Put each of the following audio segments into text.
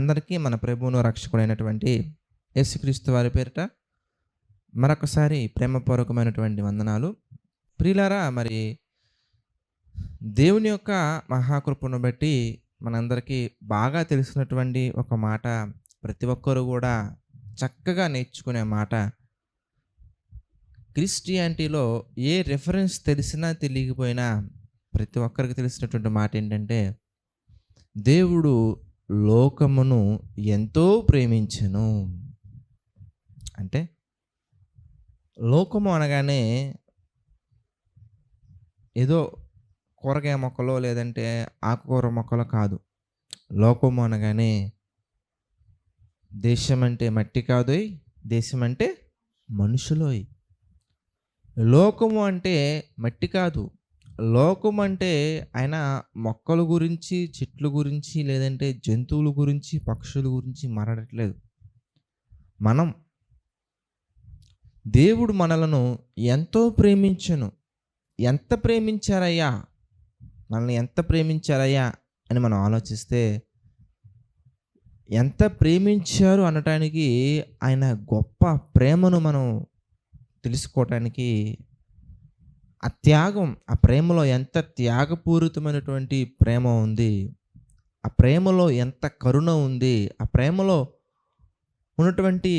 అందరికీ మన ప్రభువును రక్షకుడైనటువంటి యేసుక్రీస్తు వారి పేరిట మరొకసారి ప్రేమపూర్వకమైనటువంటి వందనాలు. ప్రియులారా, మరి దేవుని యొక్క మహాకృపను బట్టి మనందరికీ బాగా తెలిసినటువంటి ఒక మాట, ప్రతి ఒక్కరు కూడా చక్కగా నేర్చుకునే మాట. క్రిస్టియానిటీలో ఏ రెఫరెన్స్ తెలిసినా తెలియకపోయినా ప్రతి ఒక్కరికి తెలిసినటువంటి మాట ఏంటంటే, దేవుడు లోకమును ఎంతో ప్రేమించెను. అంటే లోకము అనగానే ఏదో కూరగాయ మొక్కలో లేదంటే ఆకుకూర మొక్కలో కాదు. లోకము అనగానే దేశం అంటే మట్టి కాదోయ్, దేశం అంటే మనుషులోయ్. లోకము అంటే మట్టి కాదు, లోకం అంటే ఆయన మొక్కల గురించి, చెట్ల గురించి, లేదంటే జంతువుల గురించి, పక్షుల గురించి మాట్లాడట్లేదు. మనం దేవుడు మనలను ఎంతో ప్రేమించెను. ఎంత ప్రేమించారయ్యా, మనల్ని ఎంత ప్రేమించారయ్యా అని మనం ఆలోచిస్తే, ఎంత ప్రేమించారు అనటానికి, ఆయన గొప్ప ప్రేమను మనం తెలుసుకోవటానికి, ఆ త్యాగం, ఆ ప్రేమలో ఎంత త్యాగపూరితమైనటువంటి ప్రేమ ఉంది, ఆ ప్రేమలో ఎంత కరుణ ఉంది, ఆ ప్రేమలో ఉన్నటువంటి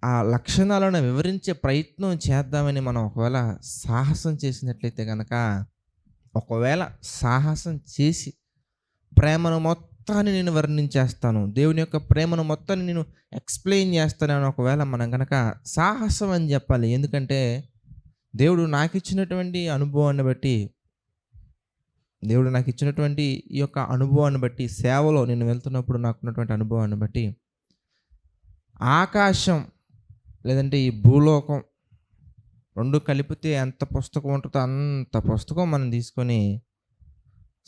ఆ లక్షణాలను వివరించే ప్రయత్నం చేద్దామని మనం ఒకవేళ సాహసం చేసినట్లయితే కనుక, ఒకవేళ సాహసం చేసి ప్రేమను మొత్తాన్ని నేను వర్ణించేస్తాను, దేవుని యొక్క ప్రేమను మొత్తాన్ని నేను ఎక్స్ప్లెయిన్ చేస్తానని ఒకవేళ మనం కనుక సాహసం అని చెప్పాలి. ఎందుకంటే దేవుడు నాకు ఇచ్చినటువంటి అనుభవాన్ని బట్టి, దేవుడు నాకు ఇచ్చినటువంటి ఈ యొక్క అనుభవాన్ని బట్టి, సేవలో నేను వెళ్తున్నప్పుడు నాకున్నటువంటి అనుభవాన్ని బట్టి, ఆకాశం లేదంటే ఈ భూలోకం రెండు కలిపితే ఎంత పుస్తకం ఉంటుందో అంత పుస్తకం మనం తీసుకొని,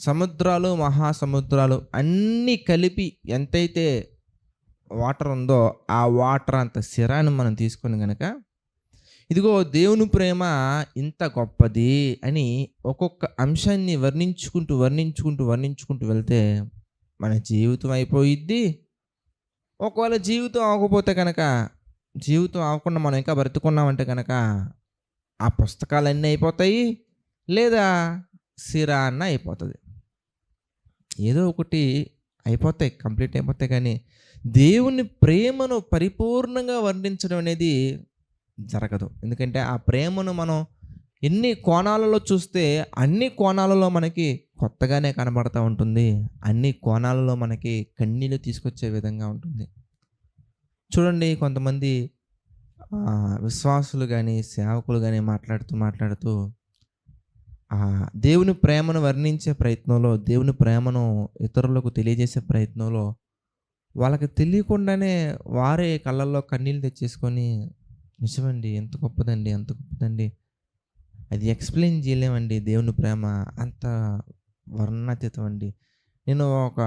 సముద్రాలు, మహాసముద్రాలు అన్నీ కలిపి ఎంతైతే వాటర్ ఉందో ఆ వాటర్ అంత సిరాన్ని మనం తీసుకొని కనుక, ఇదిగో దేవుని ప్రేమ ఇంత గొప్పది అని ఒక్కొక్క అంశాన్ని వర్ణించుకుంటూ వెళ్తే మన జీవితం అయిపోయిద్ది. ఒకవేళ జీవితం ఆగకపోతే కనుక, జీవితం ఆగకుండా మనం ఇంకా బ్రతుకున్నామంటే కనుక, ఆ పుస్తకాలన్నీ అయిపోతాయి, లేదా సిరా అన్న అయిపోతుంది. ఏదో ఒకటి అయిపోతాయి, కంప్లీట్ అయిపోతాయి. కానీ దేవుని ప్రేమను పరిపూర్ణంగా వర్ణించడం అనేది జరగదు. ఎందుకంటే ఆ ప్రేమను మనం ఎన్ని కోణాలలో చూస్తే అన్ని కోణాలలో మనకి కొత్తగానే కనబడుతూ ఉంటుంది, అన్ని కోణాలలో మనకి కన్నీళ్ళు తీసుకొచ్చే విధంగా ఉంటుంది. చూడండి, కొంతమంది విశ్వాసులు కానీ, సేవకులు కానీ మాట్లాడుతూ దేవుని ప్రేమను వర్ణించే ప్రయత్నంలో, దేవుని ప్రేమను ఇతరులకు తెలియజేసే ప్రయత్నంలో వాళ్ళకి తెలియకుండానే వారే కళ్ళల్లో కన్నీళ్ళు తెచ్చేసుకొని, నిజమండి, ఎంత గొప్పదండి, అది ఎక్స్ప్లెయిన్ చేయలేమండి, దేవుని ప్రేమ అంత వర్ణాతీతం అండి, నేను ఒక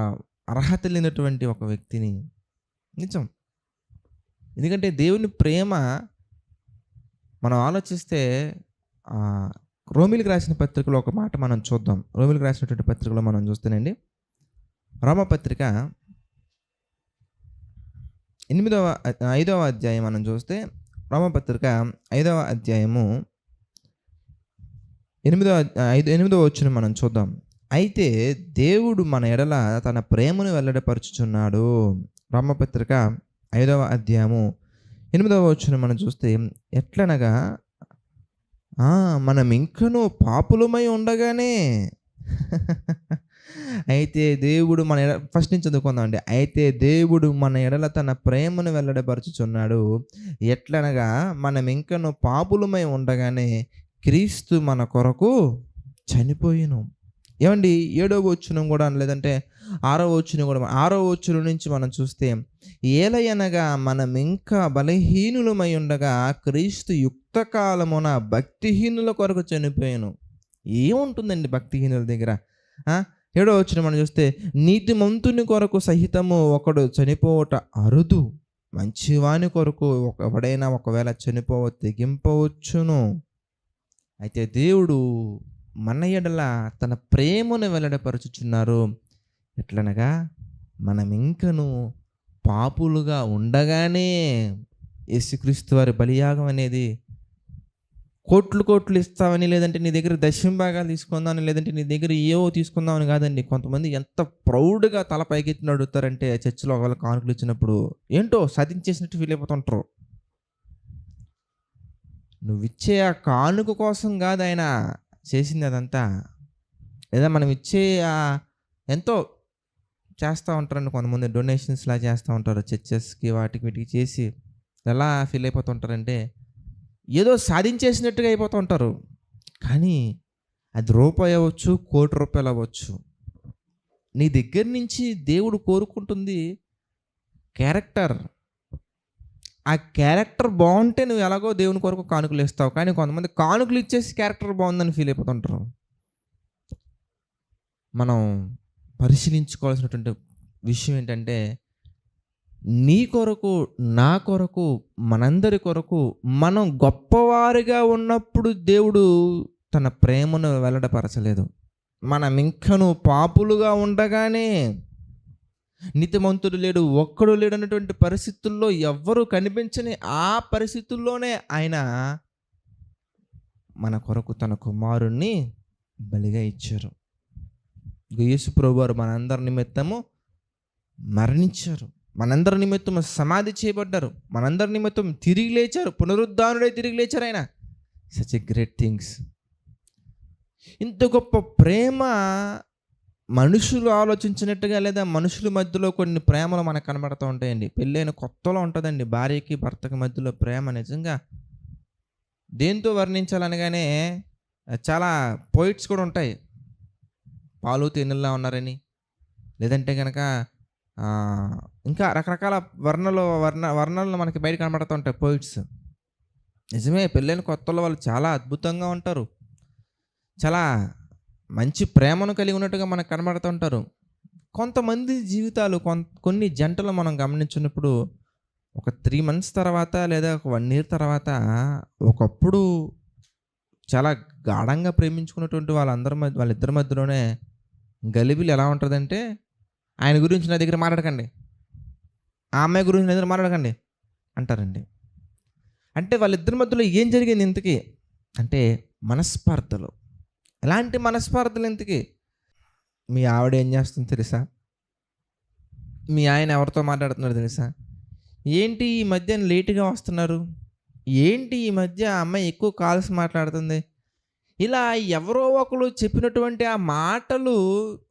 అర్హత లేనటువంటి ఒక వ్యక్తిని. నిజం. ఎందుకంటే దేవుని ప్రేమ మనం ఆలోచిస్తే, రోమిలికి రాసిన పత్రికలో ఒక మాట మనం చూద్దాం. రోమిలికి రాసినటువంటి పత్రికలో మనం చూస్తేనండి, రోమపత్రిక 5వ అధ్యాయం మనం చూస్తే, రోమపత్రిక 5వ అధ్యాయము 8వ వచనం మనం చూద్దాం. అయితే దేవుడు మన ఎడల తన ప్రేమను వెల్లడిపరుచుచున్నాడు. రోమపత్రిక 5వ అధ్యాయము 8వ వచనం మనం చూస్తే, ఎట్లనగా మనం ఇంకనూ పాపులమై ఉండగానే అయితే దేవుడు మన ఫస్ట్ నుంచి చదువుకుందామండి. అయితే దేవుడు మన ఎడల తన ప్రేమను వెల్లడిపరుచుచున్నాడు. ఎట్లనగా మనం ఇంకనూ పాపులమై ఉండగానే క్రీస్తు మన కొరకు చనిపోయిను. ఏమండి, 7వ వచనం కూడా, లేదంటే 6వ వచనం కూడా, 6వ వచనం నుంచి మనం చూస్తే, ఏలయనగా మనం ఇంకా బలహీనులమై ఉండగా క్రీస్తు యుక్త కాలమున భక్తిహీనుల కొరకు చనిపోయాను. ఏముంటుందండి భక్తిహీనుల దగ్గర? 7వ వచనం మనం చూస్తే, నీతిమంతుని కొరకు సహితము ఒకడు చనిపోవట అరుదు, మంచివాని కొరకు ఎవడైనా ఒకవేళ తెగింపవచ్చును. అయితే దేవుడు మన ఎడల తన ప్రేమను వెల్లడిపరుచుచున్నారు. ఎట్లనగా మనం ఇంకను పాపులుగా ఉండగానే యేసుక్రీస్తు వారి బలియాగం అనేది కోట్లు కోట్లు ఇస్తామని, లేదంటే నీ దగ్గర దశమ భాగాలు తీసుకుందామని, లేదంటే నీ దగ్గర ఏవో తీసుకుందామని కాదండి. కొంతమంది ఎంత ప్రౌడ్గా తల పైకెత్తి అడుగుతారంటే చర్చిలో ఒకవేళ కానుకలు ఇచ్చినప్పుడు ఏంటో సాధించేసినట్టు ఫీల్ అయిపోతుంటారు. నువ్విచ్చే ఆ కానుక కోసం కాదు ఆయన చేసింది అదంతా, లేదా మనం ఇచ్చే ఎంతో చేస్తూ ఉంటారండి కొంతమంది, డొనేషన్స్లా చేస్తూ ఉంటారు చర్చెస్కి వాటికి వీటికి చేసి ఎలా ఫీల్ అయిపోతుంటారంటే ఏదో సాధించేసినట్టుగా అయిపోతూ ఉంటారు. కానీ అది రూపాయి అవ్వచ్చు, ₹1,00,00,000 అవ్వచ్చు. నీ దగ్గర నుంచి దేవుడు కోరుకుంటుంది క్యారెక్టర్. ఆ క్యారెక్టర్ బాగుంటే నువ్వు ఎలాగో దేవుని కొరకు కానుకలు ఇస్తావు. కానీ కొంతమంది కానుకలు ఇచ్చేసి క్యారెక్టర్ బాగుందని ఫీల్ అయిపోతుంటారు. మనం పరిశీలించుకోవాల్సినటువంటి విషయం ఏంటంటే, నీ కొరకు, నా కొరకు, మనందరి కొరకు మనం గొప్పవారిగా ఉన్నప్పుడు దేవుడు తన ప్రేమను వెల్లడపరచలేదు. మనం ఇంకను పాపులుగా ఉండగానే, నీతిమంతుడు లేడు, ఒక్కడు లేడు అన్నటువంటి పరిస్థితుల్లో, ఎవ్వరూ కనిపించని ఆ పరిస్థితుల్లోనే ఆయన మన కొరకు తన కుమారుణ్ణి బలిగా ఇచ్చారు. యేసు ప్రభువారు మనందరి నిమిత్తము మరణించారు, మనందరి నిమిత్తం సమాధి చేయబడ్డారు, మనందరి నిమిత్తం తిరిగి లేచారు, పునరుద్ధానుడై తిరిగి లేచారు ఆయన. Such a great things. ఇంత గొప్ప ప్రేమ మనుషులు ఆలోచించినట్టుగా, లేదా మనుషుల మధ్యలో కొన్ని ప్రేమలు మనకు కనబడుతూ ఉంటాయండి. పెళ్ళైన కొత్తలో ఉంటుందండి భార్యకి భర్తకి మధ్యలో ప్రేమ. నిజంగా దేంతో వర్ణించాలనగానే చాలా పోయిట్స్ కూడా ఉంటాయి. పాలు తేనెల్లా ఉన్నారని, లేదంటే కనుక ఇంకా రకరకాల వర్ణాలు మనకి బయట కనబడుతూ ఉంటాయి పోయిట్స్. నిజమే, పెళ్ళైన కొత్తలో వాళ్ళు చాలా అద్భుతంగా ఉంటారు, చాలా మంచి ప్రేమను కలిగి ఉన్నట్టుగా మనకు కనబడుతూ ఉంటారు. కొంతమంది జీవితాలు, కొన్ని జంటలు మనం గమనించినప్పుడు ఒక 3 months తర్వాత, లేదా ఒక 1 year తర్వాత, ఒకప్పుడు చాలా గాఢంగా ప్రేమించుకున్నటువంటి వాళ్ళిద్దరి మధ్యలోనే గలిబిలి ఎలా ఉంటుందంటే, ఆయన గురించి నా దగ్గర మాట్లాడకండి, ఆ అమ్మాయి గురించి నా దగ్గర మాట్లాడకండి అంటారండి. అంటే వాళ్ళిద్దరి మధ్యలో ఏం జరిగింది ఇంతకీ అంటే మనస్పార్థలు. ఎలాంటి మనస్పార్థలు ఇంతకీ? మీ ఆవిడ ఏం చేస్తుంది తెలుసా? మీ ఆయన ఎవరితో మాట్లాడుతున్నారు తెలుసా? ఏంటి ఈ మధ్య లేటుగా వస్తున్నారు? ఏంటి ఈ మధ్య ఆ అమ్మాయి ఎక్కువ కాల్స్ మాట్లాడుతుంది? ఇలా ఎవరో ఒకరు చెప్పినటువంటి ఆ మాటలు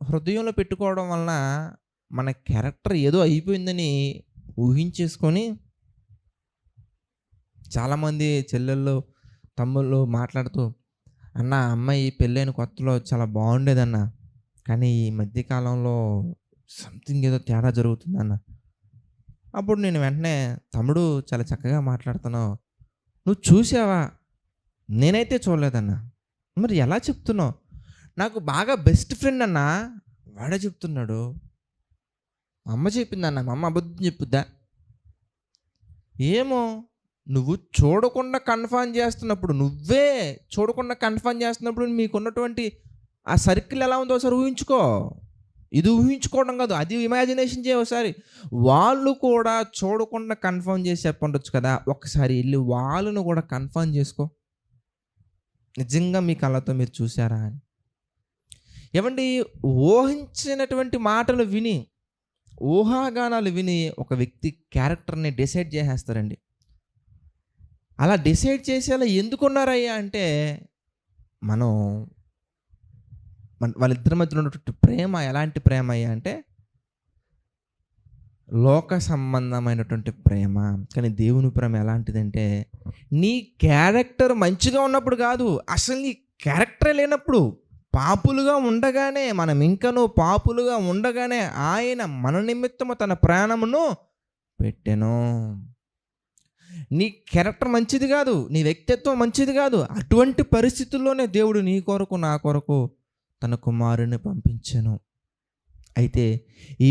హృదయంలో పెట్టుకోవడం వలన మన క్యారెక్టర్ ఏదో అయిపోయిందని ఊహించేసుకొని, చాలామంది చెల్లెళ్ళు, తమ్ముళ్ళు మాట్లాడుతూ, అన్న అమ్మాయి పెళ్ళైన కొత్తలో చాలా బాగుండేదన్న, కానీ ఈ మధ్యకాలంలో సంథింగ్ ఏదో తేడా జరుగుతుందన్న. అప్పుడు నేను వెంటనే, తమ్ముడు చాలా చక్కగా మాట్లాడుతున్నావు, నువ్వు చూసావా? నేనైతే చూడలేదన్నా. మరి ఎలా చెప్తున్నావు? నాకు బాగా బెస్ట్ ఫ్రెండ్ అన్నా, వాడే చెప్తున్నాడు. అమ్మ చెప్పిందన్న, మా అమ్మ అబద్ధం చెప్పుద్దా? ఏమో, నువ్వు చూడకుండా కన్ఫర్మ్ చేస్తున్నప్పుడు, నువ్వే చూడకుండా కన్ఫర్మ్ చేస్తున్నప్పుడు మీకున్నటువంటి ఆ సర్కిల్ ఎలా ఉందో ఒకసారి ఊహించుకో. ఇది ఊహించుకోవడం కాదు, అది ఇమాజినేషన్ చేయ ఒకసారి. వాళ్ళు కూడా చూడకుండా కన్ఫర్మ్ చేసి చెప్పండొచ్చు కదా. ఒకసారి వెళ్ళి వాళ్ళను కూడా కన్ఫర్మ్ చేసుకో, నిజంగా మీ కళ్ళతో మీరు చూసారా అని. ఏమండి, ఊహించినటువంటి మాటలు విని, ఊహాగానాలు విని ఒక వ్యక్తి క్యారెక్టర్ని డిసైడ్ చేసేస్తారండి. అలా డిసైడ్ చేసేలా ఎందుకున్నారయ్యా అంటే, మనం వాళ్ళిద్దరి మధ్యలో ఉన్నటువంటి ప్రేమ ఎలాంటి ప్రేమ అయ్యా అంటే, లోక సంబంధమైనటువంటి ప్రేమ. కానీ దేవుని ప్రేమ ఎలాంటిదంటే, నీ క్యారెక్టర్ మంచిగా ఉన్నప్పుడు కాదు, అసలు నీ క్యారెక్టరే లేనప్పుడు, పాపులుగా ఉండగానే, మనం ఇంకనూ పాపులుగా ఉండగానే ఆయన మన నిమిత్తము తన ప్రాణమును పెట్టెను. నీ క్యారెక్టర్ మంచిది కాదు, నీ వ్యక్తిత్వం మంచిది కాదు, అటువంటి పరిస్థితుల్లోనే దేవుడు నీ కొరకు, నా కొరకు తన కుమారుని పంపించెను. అయితే ఈ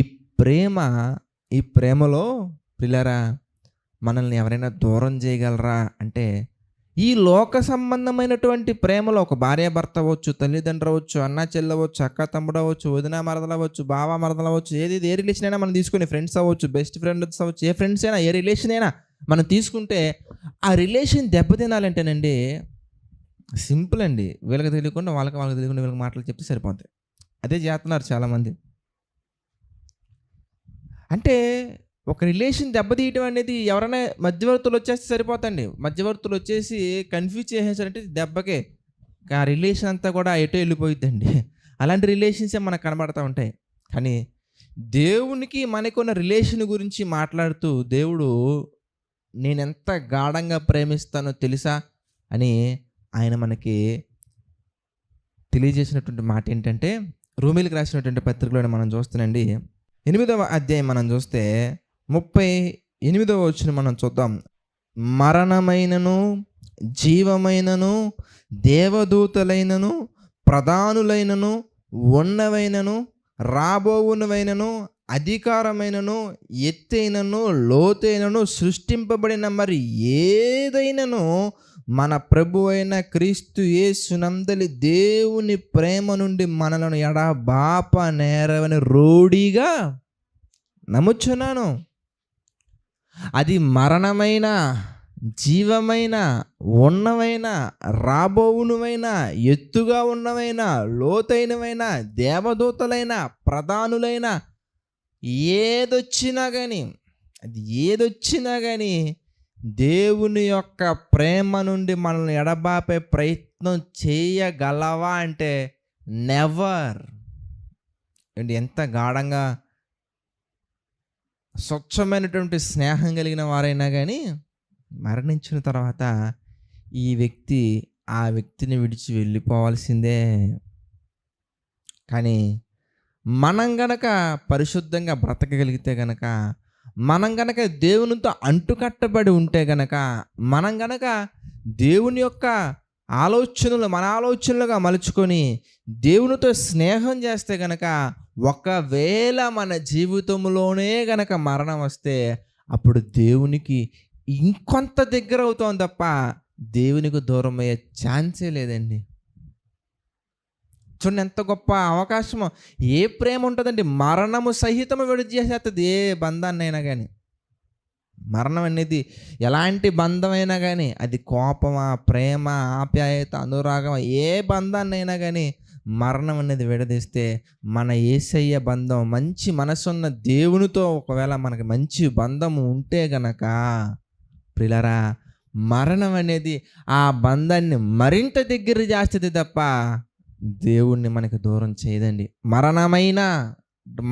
ప్రేమలో ప్రియులారా, మనల్ని ఎవరైనా దూరం చేయగలరా అంటే, ఈ లోక సంబంధమైనటువంటి ప్రేమలో ఒక భార్యాభర్త అవ్వచ్చు, తల్లిదండ్రులు అవ్వచ్చు, అన్నా చెల్లవచ్చు, అక్క తమ్ముడు అవ్వచ్చు, వదిన మరదలు అవ్వచ్చు, బావ మరదలు అవ్వచ్చు, ఏ రిలేషన్ అయినా మనం తీసుకొని ఫ్రెండ్స్ అవ్వచ్చు, బెస్ట్ ఫ్రెండ్స్ అవ్వచ్చు, ఏ ఫ్రెండ్స్ అయినా ఏ రిలేషన్ అయినా మనం తీసుకుంటే ఆ రిలేషన్ దెబ్బతినాలంటేనండి సింపుల్ అండి. వీళ్ళకి తెలియకుండా వాళ్ళకి తెలియకుండా వీళ్ళకి మాటలు చెప్తే సరిపోతాయి. అదే చేస్తున్నారు చాలామంది. అంటే ఒక రిలేషన్ దెబ్బతీయటం అనేది ఎవరైనా మధ్యవర్తులు వచ్చేస్తే సరిపోతండి. మధ్యవర్తులు వచ్చేసి కన్‌ఫ్యూజ్ చేసేసారంటే దెబ్బకే. ఆ రిలేషన్ అంతా కూడా ఎటో ఎళ్ళిపోయిద్దండి. అలాంటి రిలేషన్సే మనకు కనబడతా ఉంటాయి. కానీ దేవునికి మనకున్న రిలేషన్ గురించి మాట్లాడుతూ దేవుడు నేనెంత గాఢంగా ప్రేమిస్తానో తెలుసా అని ఆయన మనకి తెలియజేసినటువంటి మాట ఏంటంటే, రోమీయులకు రాసినటువంటి పత్రికలోనే మనం చూస్తేనండి 8వ అధ్యాయం మనం చూస్తే 38వ వచనం మనం చూద్దాం. మరణమైనను, జీవమైనను, దేవదూతలైనను, ప్రధానులైనను, ఉన్నవైనను, రాబోవునవైనను, అధికారమైనను, ఎత్తైనను, లోతైనను సృష్టింపబడిన మరి ఏదైనను మన ప్రభువైన క్రీస్తు యేసునందలి దేవుని ప్రేమ నుండి మనలను ఎడబాప నేరవని రూఢిగా నమ్ముచున్నాను. అది మరణమైన, జీవమైన, ఉన్నవైన, రాబోవునువైన, ఎత్తుగా ఉన్నవైన, లోతైనవైన, దేవదూతలైన, ప్రధానులైన ఏదొచ్చినా కానీ దేవుని యొక్క ప్రేమ నుండి మనల్ని ఎడబాపే ప్రయత్నం చేయగలవా అంటే నెవర్. అండి ఎంత గాఢంగా స్వచ్ఛమైనటువంటి స్నేహం కలిగిన వారైనా కానీ మరణించిన తర్వాత ఈ వ్యక్తి ఆ వ్యక్తిని విడిచి వెళ్ళిపోవాల్సిందే. కానీ మనం గనక పరిశుద్ధంగా బ్రతకగలిగితే గనక, మనం గనక దేవునితో అంటుకట్టబడి ఉంటే గనక, మనం గనక దేవుని యొక్క ఆలోచనలు మన ఆలోచనలుగా మలుచుకొని దేవునితో స్నేహం చేస్తే గనక, ఒకవేళ మన జీవితంలోనే గనక మరణం వస్తే అప్పుడు దేవునికి ఇంకొంత దగ్గర అవుతాం తప్ప దేవునికి దూరం అయ్యే ఛాన్సే లేదండి. చూడండి ఎంత గొప్ప అవకాశము. ఏ ప్రేమ ఉంటుందండి, మరణము సహితము విడిచేసేస్తుంది ఏ బంధాన్నైనా కానీ. మరణం అనేది ఎలాంటి బంధమైనా కానీ, అది కోపమా, ప్రేమ, ఆప్యాయత, అనురాగం, ఏ బంధాన్నైనా కానీ మరణం అనేది విడదీస్తే మన యేసయ్య బంధం, మంచి మనసున్న దేవునితో ఒకవేళ మనకి మంచి బంధం ఉంటే గనక ప్రియులారా, మరణం అనేది ఆ బంధాన్ని మరింత దగ్గర చేస్తుంది తప్ప దేవుణ్ణి మనకి దూరం చేయదండి. మరణమైనా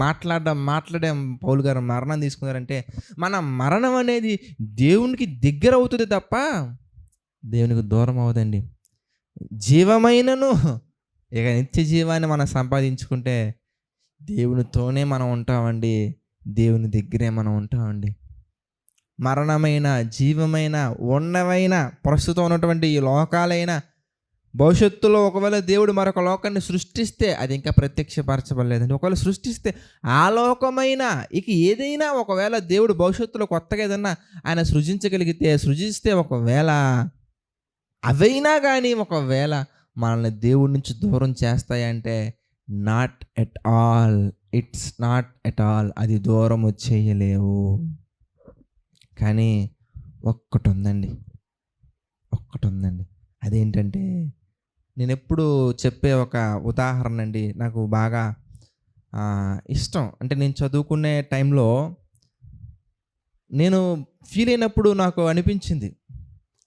మాట్లాడే పౌలు గారు మరణం తీసుకున్నారంటే మన మరణం అనేది దేవునికి దగ్గర అవుతుంది తప్ప దేవునికి దూరం అవదండి. జీవమైనను, ఇక నిత్య జీవాన్ని మనం సంపాదించుకుంటే దేవునితోనే మనం ఉంటామండి, దేవుని దగ్గరే మనం ఉంటామండి. మరణమైన, జీవమైన, ఉన్నవైన, ప్రస్తుతం ఉన్నటువంటి ఈ లోకాలైనా, భవిష్యత్తులో ఒకవేళ దేవుడు మరొక లోకాన్ని సృష్టిస్తే అది ఇంకా ప్రత్యక్షపరచబడలేదండి. ఒకవేళ సృష్టిస్తే ఆ లోకమైన ఇక ఏదైనా ఒకవేళ దేవుడు భవిష్యత్తులో కొత్తగా ఏదన్నా ఆయన సృజిస్తే ఒకవేళ అవైనా కానీ ఒకవేళ మనల్ని దేవుడి నుంచి దూరం చేస్తాయంటే not at all, it's not at all, అది దూరం చేయలేవు. కానీ ఒక్కటి ఉందండి, అదేంటంటే నేను ఎప్పుడు చెప్పే ఒక ఉదాహరణ అండి, నాకు బాగా ఇష్టం. అంటే నేను చదువుకునే టైంలో నేను ఫీల్ అయినప్పుడు నాకు అనిపించింది,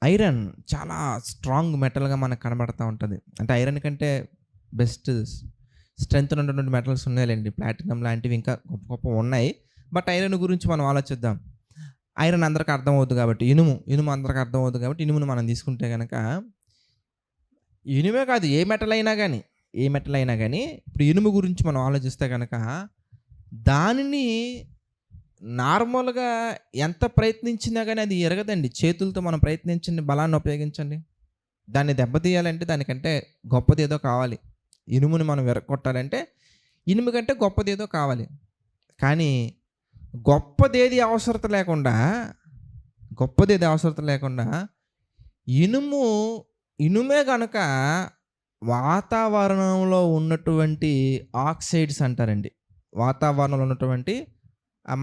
ఐరన్ చాలా స్ట్రాంగ్ మెటల్గా మనకు కనబడుతూ ఉంటుంది. అంటే ఐరన్ కంటే బెస్ట్ స్ట్రెంత్ ఉన్నటువంటి మెటల్స్ ఉన్నాయండి, ప్లాటినం లాంటివి ఇంకా గొప్ప గొప్ప ఉన్నాయి. బట్ ఐరన్ గురించి మనం ఆలోచిద్దాం. ఐరన్ అందరికి అర్థమవుతుంది కాబట్టి, ఇనుము అందరికి అర్థమవుతుంది కాబట్టి ఇనుమును మనం తీసుకుంటే కనుక, ఇనుమే కాదు ఏ మెటల్ అయినా కానీ ఇప్పుడు ఇనుము గురించి మనం ఆలోచిస్తే కనుక దానిని నార్మల్గా ఎంత ప్రయత్నించినా కానీ అది ఎరగదండి. చేతులతో మనం ప్రయత్నించండి, బలాన్ని ఉపయోగించండి, దాన్ని దెబ్బతీయాలంటే దానికంటే గొప్పది ఏదో కావాలి. ఇనుముని మనం విరగొట్టాలంటే ఇనుము కంటే గొప్పది ఏదో కావాలి. కానీ గొప్పదేది అవసరత లేకుండా ఇనుము ఇనుమే గనక వాతావరణంలో ఉన్నటువంటి ఆక్సైడ్స్ అంటారండి. వాతావరణంలో ఉన్నటువంటి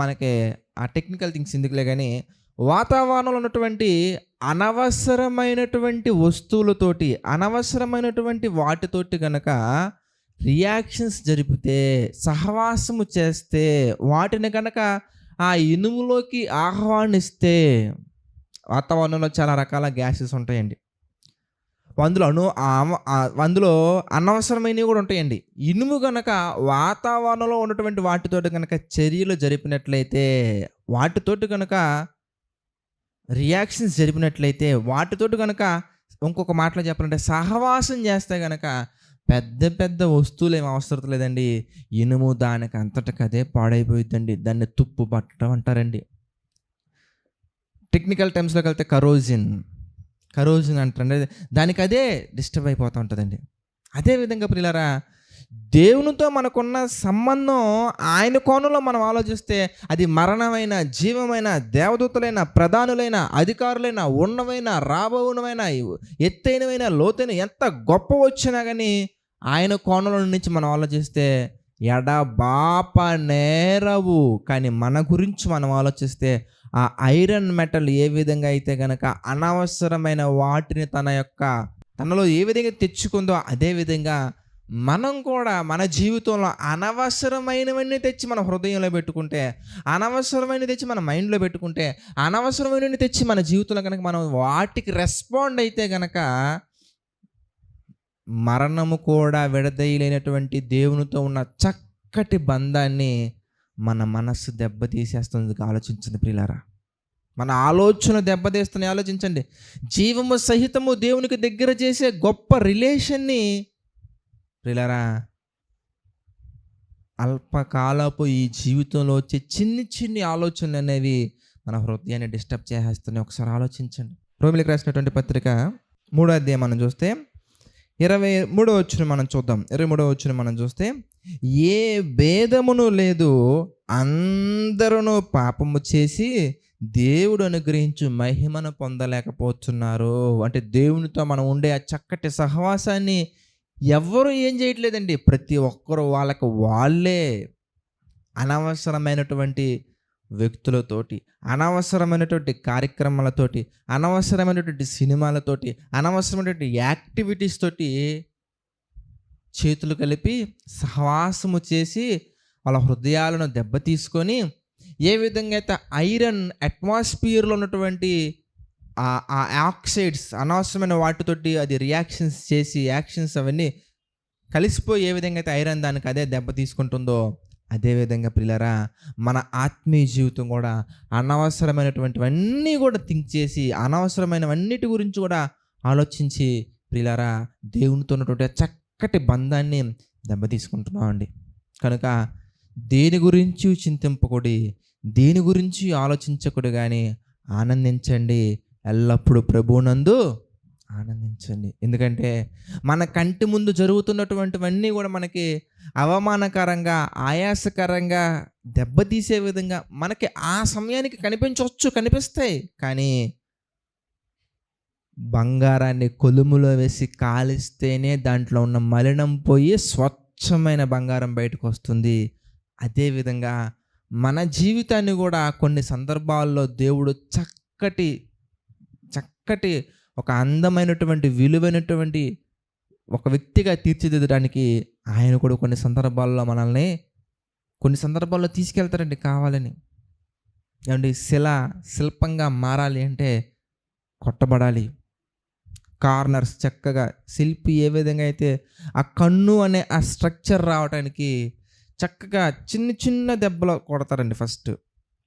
మనకి ఆ టెక్నికల్ థింగ్స్ ఎందుకులే గానీ, వాతావరణంలో ఉన్నటువంటి అనవసరమైనటువంటి వస్తువులతోటి, అనవసరమైనటువంటి వాటితోటి గనక రియాక్షన్స్ జరిపితే, సహవాసము చేస్తే, వాటిని గనక ఆ ఇనుములోకి ఆహ్వానిస్తే, వాతావరణంలో చాలా రకాల గ్యాసెస్ ఉంటాయండి. అందులో అందులో అనవసరమైనవి కూడా ఉంటాయండి. ఇనుము గనక వాతావరణంలో ఉన్నటువంటి వాటితోటి గనక చర్యలు జరిపినట్లయితే, వాటితోటి గనక రియాక్షన్స్ జరిపినట్లయితే, వాటితోటి గనక ఇంకొక మాటలో చెప్పాలంటే సహవాసం చేస్తే గనక పెద్ద పెద్ద వస్తువులేమి అవసరం లేదండి. ఇనుము దానికి అంతటికదే పాడైపోయిద్దండి. దాన్ని తుప్పు పట్టడం అంటారండి. టెక్నికల్ టర్మ్స్‌లోకి వెళ్తే కరోజిన్ అంటారండి. దానికి అదే డిస్టర్బ్ అయిపోతూ ఉంటుందండి. అదేవిధంగా ప్రియులారా, దేవునితో మనకున్న సంబంధం ఆయన కోణంలో మనం ఆలోచిస్తే అది మరణమైన, జీవమైన, దేవదూతలైన, ప్రధానులైన, అధికారులైన, ఉన్నవైన, రాబోవునవైన, ఎత్తైనవైన, లోతైన ఎంత గొప్ప వచ్చినా కానీ ఆయన కోణంలో నుంచి మనం ఆలోచిస్తే ఎడబాప నేరవు. కానీ మన గురించి మనం ఆలోచిస్తే ఆ ఐరన్ మెటల్ ఏ విధంగా అయితే గనక అనవసరమైన వాటిని తనలో ఏ విధంగా తెచ్చుకుందో, అదే విధంగా మనం కూడా మన జీవితంలో అనవసరమైనవన్నీ తెచ్చి మన హృదయంలో పెట్టుకుంటే, అనవసరమైనవి తెచ్చి మన మైండ్లో పెట్టుకుంటే, అనవసరమైనవి తెచ్చి మన జీవితంలో కనుక మనం వాటికి రెస్పాండ్ అయితే గనక మరణము కూడా విడదీయలేనటువంటి దేవునితో ఉన్న చక్కటి బంధాన్ని మన మనస్సు దెబ్బతీసేస్తుంది. ఆలోచించండి ప్రియులారా, మన ఆలోచన దెబ్బతీస్తుంది. ఆలోచించండి, జీవము సహితము దేవునికి దగ్గర చేసే గొప్ప రిలేషన్ని ప్రియులారా, అల్పకాలపు ఈ జీవితంలో వచ్చే చిన్ని ఆలోచనలు అనేవి మన హృదయాన్ని డిస్టర్బ్ చేసేస్తున్నాయి. ఒకసారి ఆలోచించండి. రోమిలికి రాసినటువంటి పత్రిక 3వ అధ్యాయం మనం చూస్తే 23వ వచనం మనం చూద్దాం. 23వ వచనం మనం చూస్తే, ఏ భేదమును లేదు, అందరూ పాపము చేసి దేవుడు అనుగ్రహించు మహిమను పొందలేకపోతున్నారు. అంటే దేవునితో మనం ఉండే ఆ చక్కటి సహవాసాన్ని ఎవ్వరూ ఏం చేయట్లేదండి. ప్రతి ఒక్కరు వాళ్ళే అనవసరమైనటువంటి వ్యక్తులతోటి, అనవసరమైనటువంటి కార్యక్రమాలతోటి, అనవసరమైనటువంటి సినిమాలతోటి, అనవసరమైనటువంటి యాక్టివిటీస్ తోటి చేతులు కలిపి సహవాసము చేసి వాళ్ళ హృదయాలను దెబ్బతీసుకొని, ఏ విధంగా అయితే ఐరన్ అట్మాస్ఫియర్లో ఉన్నటువంటి ఆ ఆక్సైడ్స్ అనవసరమైన వాటితోటి అది రియాక్షన్స్ చేసి యాక్షన్స్ అవన్నీ కలిసిపోయి ఏ విధంగా అయితే ఐరన్ దానికి అదే దెబ్బ తీసుకుంటుందో, అదేవిధంగా ప్రియులారా, మన ఆత్మీయ జీవితం కూడా అనవసరమైనటువంటివన్నీ కూడా థింక్ చేసి, అనవసరమైనవన్నిటి గురించి కూడా ఆలోచించి ప్రియులారా, దేవునితో ఉన్నటువంటి చక్కటి బంధాన్ని దెబ్బతీసుకుంటున్నాం అండి. కనుక దేని గురించి చింతింపకూడి, దేని గురించి ఆలోచించకూడదు, కానీ ఆనందించండి, ఎల్లప్పుడూ ప్రభువునందు ఆనందించండి. ఎందుకంటే మన కంటి ముందు జరుగుతున్నటువంటివన్నీ కూడా మనకి అవమానకరంగా, ఆయాసకరంగా, దెబ్బతీసే విధంగా మనకి ఆ సమయానికి కనిపిస్తాయి. కానీ బంగారాన్ని కొలుములో వేసి కాలిస్తేనే దాంట్లో ఉన్న మలినం పోయి స్వచ్ఛమైన బంగారం బయటకు వస్తుంది. అదేవిధంగా మన జీవితాన్ని కూడా కొన్ని సందర్భాల్లో దేవుడు చక్కటి ఒక అందమైనటువంటి, విలువైనటువంటి ఒక వ్యక్తిగా తీర్చిదిద్దడానికి ఆయన కూడా కొన్ని సందర్భాల్లో తీసుకెళ్తారండి కావాలని. ఏమండి, శిల్పంగా మారాలి అంటే కొట్టబడాలి. కార్నర్స్ చక్కగా శిల్పి ఏ విధంగా అయితే ఆ కన్ను అనే ఆ స్ట్రక్చర్ రావడానికి చక్కగా చిన్న దెబ్బలు కొడతారండి ఫస్ట్.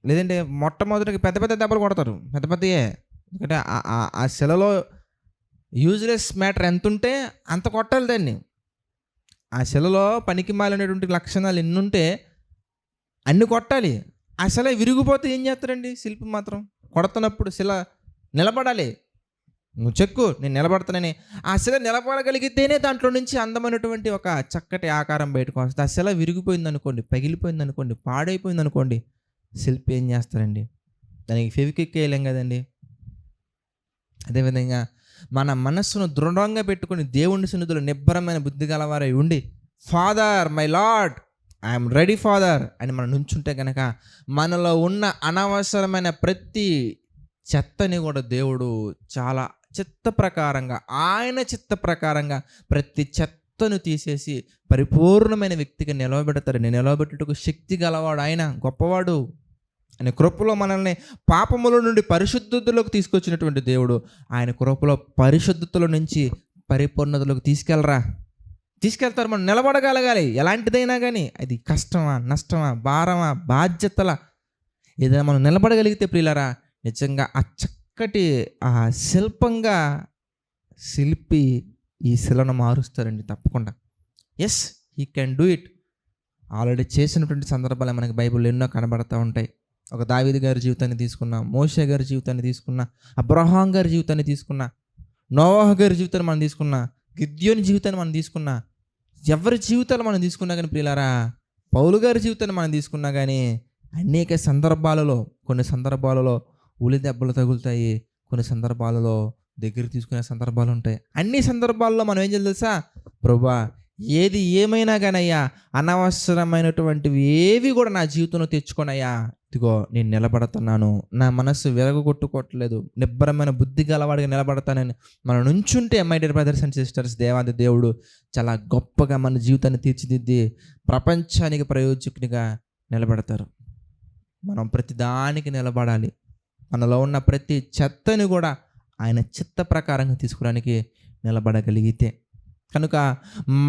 లేదంటే మొట్టమొదటికి పెద్ద దెబ్బలు కొడతారు, పెద్దయే. ఎందుకంటే ఆ శిలలో యూజ్లెస్ మ్యాటర్ ఎంత ఉంటే అంత కొట్టాలి దాన్ని. ఆ శిలలో పనికి మాలినటువంటి లక్షణాలు ఎన్ని ఉంటే అన్ని కొట్టాలి. ఆ శిల విరిగిపోతే ఏం చేస్తారండి శిల్పి మాత్రం? కొడుతున్నప్పుడు శిల నిలబడాలి. నువ్వు చెక్కు, నేను నిలబడతానని. ఆ శిల నిలబడగలిగితేనే దాంట్లో నుంచి అందమైనటువంటి ఒక చక్కటి ఆకారం బయటకు వస్తుంది. ఆ శిల విరిగిపోయింది అనుకోండి, పగిలిపోయింది అనుకోండి, పాడైపోయింది అనుకోండి, శిల్పి ఏం చేస్తారండి? దానికి ఫెవిక్విక్ వేయలేం కదండి. అదేవిధంగా మన మనస్సును దృఢంగా పెట్టుకొని దేవుని సన్నిధిలో నిబ్బరమైన బుద్ధి గలవారై ఉండి, father my lord I'm ready father అని మనం నుంచుంటే కనుక మనలో ఉన్న అనవసరమైన ప్రతి చెత్తని కూడా దేవుడు చాలా చిత్త ప్రకారంగా, ఆయన చిత్త ప్రకారంగా ప్రతి చెత్తను తీసేసి పరిపూర్ణమైన వ్యక్తిగా నిలవబెడతాడు. నిలవబెట్టుటకు శక్తి గలవాడు ఆయన, గొప్పవాడు. ఆయన కృపలో మనల్ని పాపముల నుండి పరిశుద్ధతలోకి తీసుకొచ్చినటువంటి దేవుడు ఆయన కృపలో పరిశుద్ధతలో నుంచి పరిపూర్ణతలోకి తీసుకెళ్తారు. మనం నిలబడగలగాలి. ఎలాంటిదైనా కానీ, అది కష్టమా, నష్టమా, భారమా, బాధ్యతల ఏదైనా మనం నిలబడగలిగితే ప్రియులారా, నిజంగా ఆ చక్కటి ఆ శిల్పంగా శిల్పి ఈ శిలను మారుస్తారండి తప్పకుండా. Yes, he can do it. Already చేసినటువంటి సందర్భాలు మనకి బైబిల్లో ఎన్నో కనబడుతూ ఉంటాయి. ఒక దావీదు గారి జీవితాన్ని తీసుకున్నా, మోషే గారి జీవితాన్ని తీసుకున్నా, అబ్రహాం గారి జీవితాన్ని తీసుకున్నా, నోవాహు గారి జీవితాన్ని మనం తీసుకున్నా, గిద్యోని జీవితాన్ని మనం తీసుకున్నా, ఎవరి జీవితాలు మనం తీసుకున్నా కానీ ప్రియులారా, పౌలు గారి జీవితాన్ని మనం తీసుకున్నా కానీ అనేక సందర్భాలలో, కొన్ని సందర్భాలలో ఉలి దెబ్బలు తగులుతాయి, కొన్ని సందర్భాలలో దగ్గర తీసుకునే సందర్భాలు ఉంటాయి. అన్ని సందర్భాల్లో మనం ఏం చేయాలి తెలుసా? ప్రభువా, ఏది ఏమైనా కానయ్యా, అనవసరమైనటువంటివి ఏవి కూడా నా జీవితంలో తెచ్చుకోనయ్యా, ఇదిగో నేను నిలబడుతున్నాను, నా మనస్సు విరగొట్టుకోవట్లేదు, నిబ్బరమైన బుద్ధి గలవాడిగా నిలబడతానని మనం నుంచుంటే, my dear brothers and sisters, దేవాది దేవుడు చాలా గొప్పగా మన జీవితాన్ని తీర్చిదిద్ది ప్రపంచానికి ప్రయోజకునిగా నిలబడతారు. మనం ప్రతి దానికి నిలబడాలి. మనలో ఉన్న ప్రతి చెత్తని కూడా ఆయన చిత్త ప్రకారంగా తీసుకోవడానికి నిలబడగలిగితే, కనుక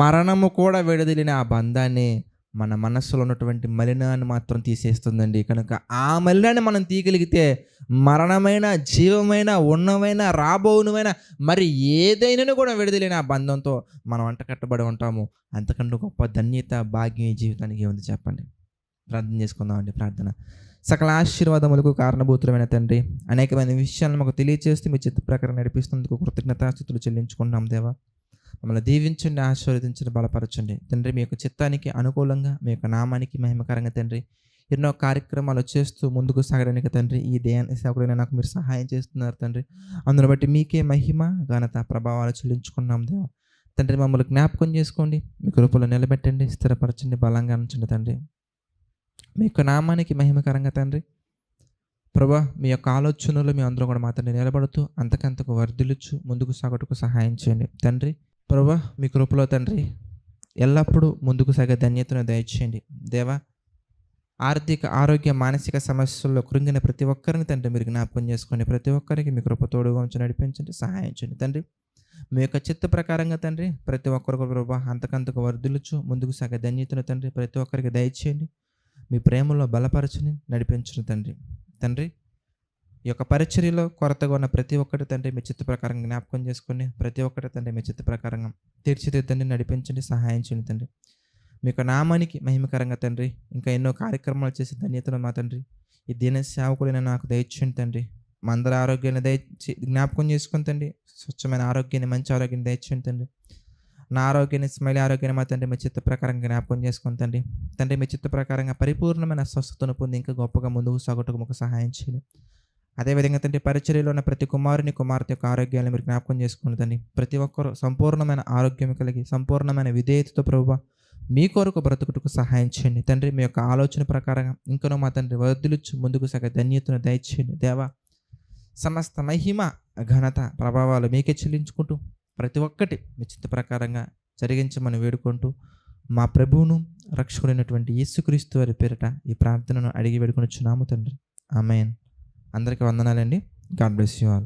మరణము కూడా విడదలిన ఆ బంధాన్ని మన మనస్సులో ఉన్నటువంటి మలినాన్ని మాత్రం తీసేస్తుందండి. కనుక ఆ మలినాన్ని మనం తీయగలిగితే మరణమైన, జీవమైన, ఉన్నమైన, రాబోనుమైన మరి ఏదైనా కూడా విడదలిన ఆ బంధంతో మనం అంటకట్టబడి ఉంటాము. అంతకంటే గొప్ప ధన్యత, భాగ్యం ఈ జీవితానికి ఉంది చెప్పండి. ప్రార్థన చేసుకుందామండి. ప్రార్థన. సకల ఆశీర్వాదములకు కారణభూతులమైన తండ్రి, అనేకమైన విషయాలను మాకు తెలియజేస్తూ మీ చిత్త ప్రకారం నడిపిస్తున్నందుకు కృతజ్ఞతాస్తుతులు చెల్లించుకుంటున్నాం దేవా. మమ్మల్ని దీవించండి, ఆశీర్వదించండి, బలపరచండి తండ్రి. మీ యొక్క చిత్తానికి అనుకూలంగా, మీ యొక్క నామానికి మహిమకరంగా తండ్రి ఎన్నో కార్యక్రమాలు చేస్తూ ముందుకు సాగడానికి తండ్రి ఈ దేయాన్ని సేవకుడైనా నాకు మీరు సహాయం చేస్తున్నారు తండ్రి. అందును బట్టి మీకే మహిమ, ఘనత, ప్రభావాలు చెల్లించుకున్నాం దేవా. తండ్రి మమ్మల్ని జ్ఞాపకం చేసుకోండి, మీ కృపలో నిలబెట్టండి, స్థిరపరచండి, బలంగా ఉంచండి తండ్రి. మీ యొక్క నామానికి మహిమకరంగా తండ్రి ప్రభా, మీ యొక్క ఆలోచనలు మీ అందరూ కూడా మాత్రం నిలబడుతూ అంతకంతకు వర్ధిల్లుచు ముందుకు సాగుటకు సహాయం చేయండి తండ్రి. ప్రభా, మీ కృపలో తండ్రి ఎల్లప్పుడూ ముందుకు సాగే ధన్యతను దయచేయండి దేవా. ఆర్థిక, ఆరోగ్య, మానసిక సమస్యల్లో కృంగిన ప్రతి ఒక్కరిని తండ్రి మీరు జ్ఞాపకం చేసుకోండి. ప్రతి ఒక్కరికి మీ కృప తోడుగా ఉంచి నడిపించండి, సహాయం చేయండి తండ్రి. మీ యొక్క చిత్త ప్రకారంగా తండ్రి ప్రతి ఒక్కరికి ప్రభా అంతకంతకు వర్ధిల్లుచు ముందుకు సాగే ధన్యతను తండ్రి ప్రతి ఒక్కరికి దయచేయండి. మీ ప్రేమలో బలపరచుని నడిపించును తండ్రి. తండ్రి, ఈ యొక్క పరిచర్యలో కొరతగా ఉన్న ప్రతి ఒక్కటి తండ్రి మీ చిత్త ప్రకారంగా జ్ఞాపకం చేసుకొని ప్రతి ఒక్కటి తండ్రి మీ చిత్త ప్రకారంగా తీర్చిదిద్దండి, నడిపించండి, సహాయం చేయండి తండ్రి. మీ యొక్క నామానికి మహిమకరంగా తండ్రి ఇంకా ఎన్నో కార్యక్రమాలు చేసే ధన్యతను మా తండ్రి ఈ దీన సేవకుడైన నాకు దయచేయండి తండ్రి. మా అందరి ఆరోగ్యాన్ని జ్ఞాపకం చేసుకుని తండ్రి, స్వచ్ఛమైన ఆరోగ్యాన్ని, మంచి ఆరోగ్యాన్ని దయచేయండి తండ్రి. నా ఆరోగ్యాన్ని, స్మైల్ ఆరోగ్యాన్ని మా తండ్రి మీ చిత్త ప్రకారంగా జ్ఞాపకం చేసుకుని తండ్రి. తండ్రి మీ చిత్త ప్రకారంగా పరిపూర్ణమైన స్వస్థతను పొంది ఇంకా గొప్పగా ముందుకు సాగుటకు మాకు సహాయం చేయండి. అదేవిధంగా తండ్రి పరిచర్యలో ఉన్న ప్రతి కుమారుని, కుమార్తె యొక్క ఆరోగ్యాన్ని మీరు జ్ఞాపకం చేసుకుని తండ్రి. ప్రతి ఒక్కరూ సంపూర్ణమైన ఆరోగ్యం కలిగి సంపూర్ణమైన విధేయతతో ప్రభువా మీ కొరకు బ్రతుకుటకు సహాయం చేయండి తండ్రి. మీ యొక్క ఆలోచన ప్రకారంగా ఇంకనూ మా తండ్రి వర్ధిల్లుచు ముందుకు సాగే ధన్యతను దయచేయండి దేవా. సమస్త మహిమ, ఘనత, ప్రభావాలు మీకే చెల్లించుకుంటూ ప్రతి ఒక్కటి మీ చిత్త ప్రకారంగా జరిగించమని వేడుకుంటూ మా ప్రభువును రక్షకుడైనటువంటి యేసుక్రీస్తు వారి పేరిట ఈ ప్రార్థనను అడిగి వేడుకొనుచున్నాము తండ్రి. ఆమేన్. అందరికీ వందనాలండి. God bless you all.